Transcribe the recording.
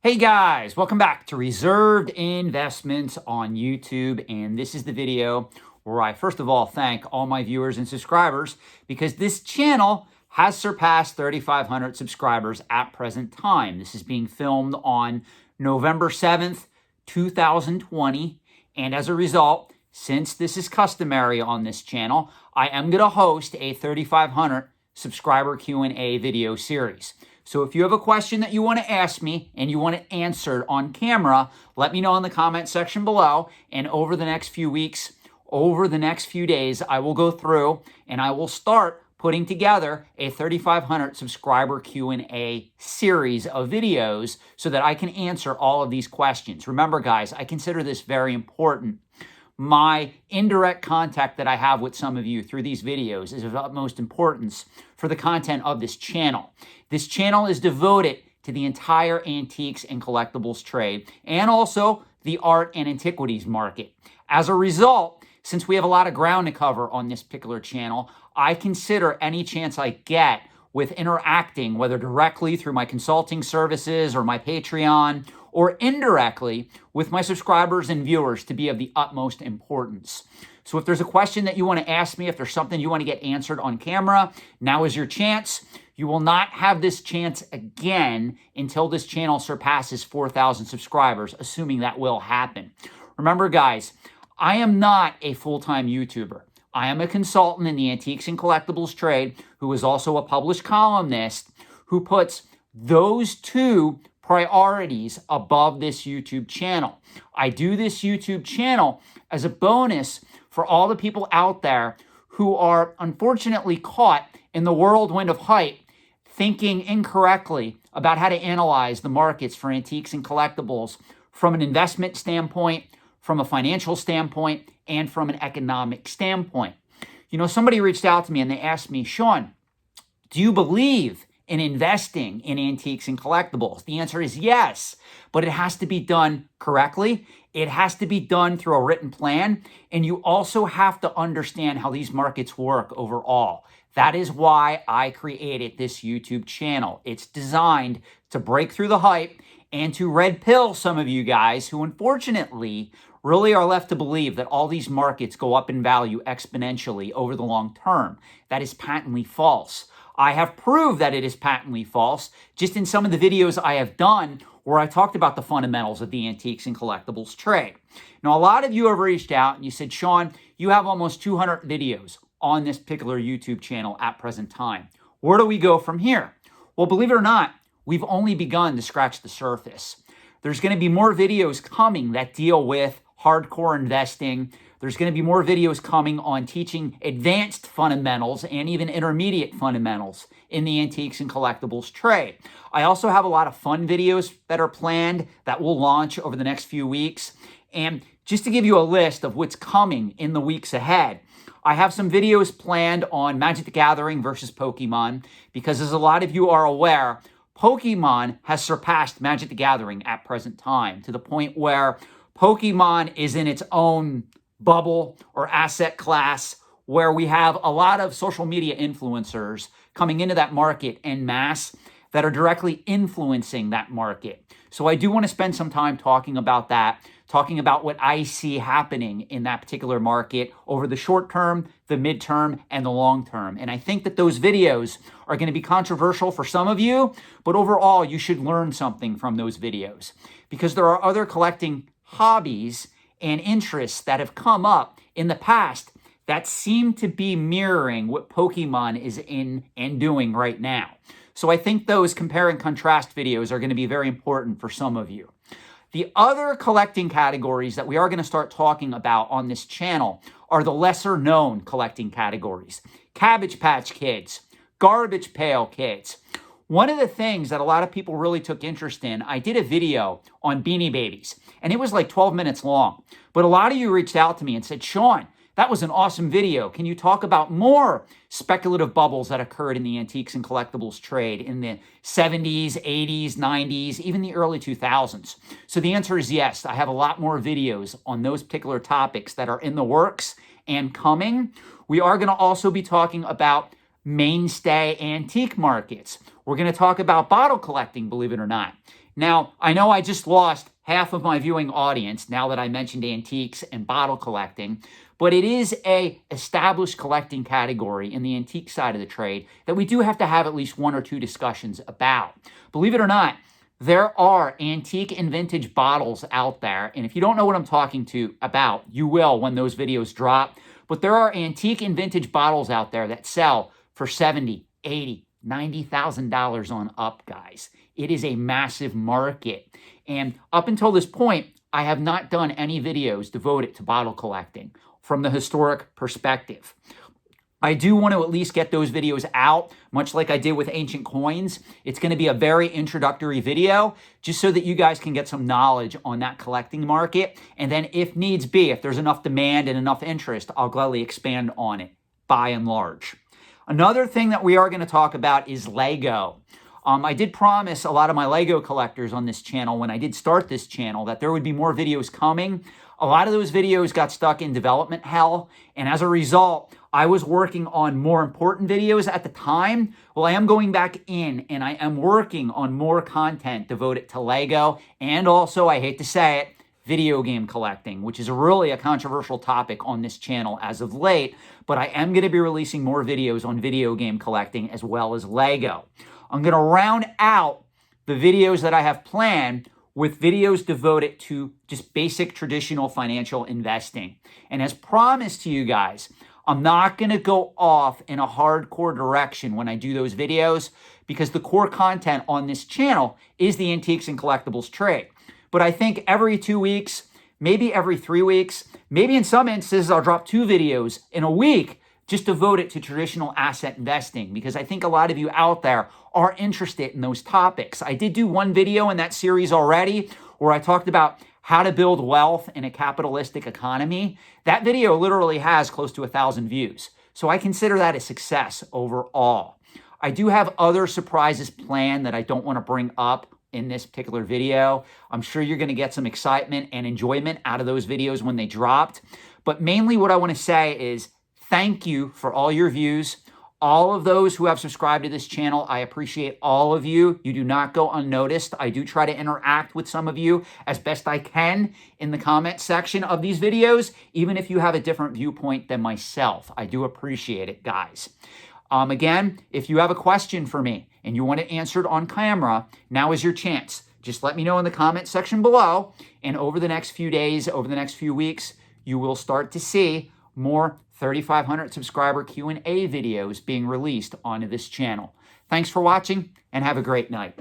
Hey guys, welcome back to Reserved Investments on YouTube. And this is the video where I first of all thank all my viewers and subscribers because this channel has surpassed 3,500 subscribers at present time. This is being filmed on November 7th, 2020. And as a result, since this is customary on this channel, I am going to host a 3,500 subscriber Q&A video series. So if you have a question that you want to ask me and you want it answered on camera, let me know in the comment section below. And over the next few weeks, over the next few days, I will go through and I will start putting together a 3,500 subscriber Q&A series of videos so that I can answer all of these questions. Remember, guys, I consider this very important. My indirect contact that I have with some of you through these videos is of utmost importance for the content of this channel. This channel is devoted to the entire antiques and collectibles trade and also the art and antiquities market. As a result, since we have a lot of ground to cover on this particular channel, I consider any chance I get with interacting, whether directly through my consulting services or my Patreon, or indirectly with my subscribers and viewers to be of the utmost importance. So if there's a question that you want to ask me, if there's something you want to get answered on camera, now is your chance. You will not have this chance again until this channel surpasses 4,000 subscribers, assuming that will happen. Remember, guys, I am not a full-time YouTuber. I am a consultant in the antiques and collectibles trade who is also a published columnist who puts those two priorities above this YouTube channel. I do this YouTube channel as a bonus for all the people out there who are unfortunately caught in the whirlwind of hype, thinking incorrectly about how to analyze the markets for antiques and collectibles from an investment standpoint, from a financial standpoint, and from an economic standpoint. You know, somebody reached out to me and they asked me, Sean, do you believe in investing in antiques and collectibles? The answer is yes, but it has to be done correctly. It has to be done through a written plan, and you also have to understand how these markets work overall. That is why I created this YouTube channel. It's designed to break through the hype and to red pill some of you guys who unfortunately really are left to believe that all these markets go up in value exponentially over the long term. That is patently false. I have proved that it is patently false just in some of the videos I have done where I talked about the fundamentals of the antiques and collectibles trade. Now, a lot of you have reached out and you said, Sean, you have almost 200 videos on this particular YouTube channel at present time. Where do we go from here? Well, believe it or not, we've only begun to scratch the surface. There's going to be more videos coming that deal with hardcore investing. There's going to be more videos coming on teaching advanced fundamentals and even intermediate fundamentals in the antiques and collectibles trade. I also have a lot of fun videos that are planned that will launch over the next few weeks. And just to give you a list of what's coming in the weeks ahead, I have some videos planned on Magic the Gathering versus Pokemon because, as a lot of you are aware, Pokemon has surpassed Magic the Gathering at present time to the point where Pokemon is in its own bubble or asset class where we have a lot of social media influencers coming into that market en masse that are directly influencing that market. So I do want to spend some time talking about that, talking about what I see happening in that particular market over the short term, the midterm, and the long term. And I think that those videos are going to be controversial for some of you, but overall, you should learn something from those videos because there are other collecting hobbies and interests that have come up in the past that seem to be mirroring what Pokemon is in and doing right now. So I think those compare and contrast videos are going to be very important for some of you. The other collecting categories that we are going to start talking about on this channel are the lesser known collecting categories. Cabbage Patch Kids, Garbage Pail Kids. One of the things that a lot of people really took interest in, I did a video on Beanie Babies, and it was like 12 minutes long. But a lot of you reached out to me and said, Sean, that was an awesome video. Can you talk about more speculative bubbles that occurred in the antiques and collectibles trade in the 70s, 80s, 90s, even the early 2000s? So the answer is yes. I have a lot more videos on those particular topics that are in the works and coming. We are going to also be talking about mainstay antique markets. we're going to talk about bottle collecting, believe it or not. Now, I know I just lost half of my viewing audience now that I mentioned antiques and bottle collecting, but it is a established collecting category in the antique side of the trade that we do have to have at least one or two discussions about. Believe it or not, there are antique and vintage bottles out there, and if you don't know what I'm talking about, you will when those videos drop. But there are antique and vintage bottles out there that sell for $70,000, $80,000, $90,000 on up, guys. It is a massive market. And up until this point, I have not done any videos devoted to bottle collecting from the historic perspective. I do want to at least get those videos out, much like I did with ancient coins. It's going to be a very introductory video, just so that you guys can get some knowledge on that collecting market. And then if needs be, if there's enough demand and enough interest, I'll gladly expand on it by and large. Another thing that we are going to talk about is Lego. I did promise a lot of my Lego collectors on this channel when I did start this channel that there would be more videos coming. A lot of those videos got stuck in development hell, and as a result, I was working on more important videos at the time. Well, I am going back in and I am working on more content devoted to Lego and also, I hate to say it, video game collecting, which is really a controversial topic on this channel as of late, but I am going to be releasing more videos on video game collecting as well as Lego. I'm going to round out the videos that I have planned with videos devoted to just basic traditional financial investing. And as promised to you guys, I'm not going to go off in a hardcore direction when I do those videos because the core content on this channel is the antiques and collectibles trade. But I think every 2 weeks, maybe every 3 weeks, maybe in some instances I'll drop 2 videos in a week just devoted to traditional asset investing because I think a lot of you out there are interested in those topics. I did do one video in that series already where I talked about how to build wealth in a capitalistic economy. That video literally has close to 1,000 views. So I consider that a success overall. I do have other surprises planned that I don't want to bring up in this particular video. I'm sure you're going to get some excitement and enjoyment out of those videos when they dropped. But mainly what I want to say is thank you for all your views. All of those who have subscribed to this channel, I appreciate all of you. You do not go unnoticed. I do try to interact with some of you as best I can in the comment section of these videos, even if you have a different viewpoint than myself. I do appreciate it, guys. Again, if you have a question for me and you want it answered on camera, now is your chance. Just let me know in the comment section below, and over the next few days, over the next few weeks, you will start to see more 3,500 subscriber Q&A videos being released onto this channel. Thanks for watching and have a great night.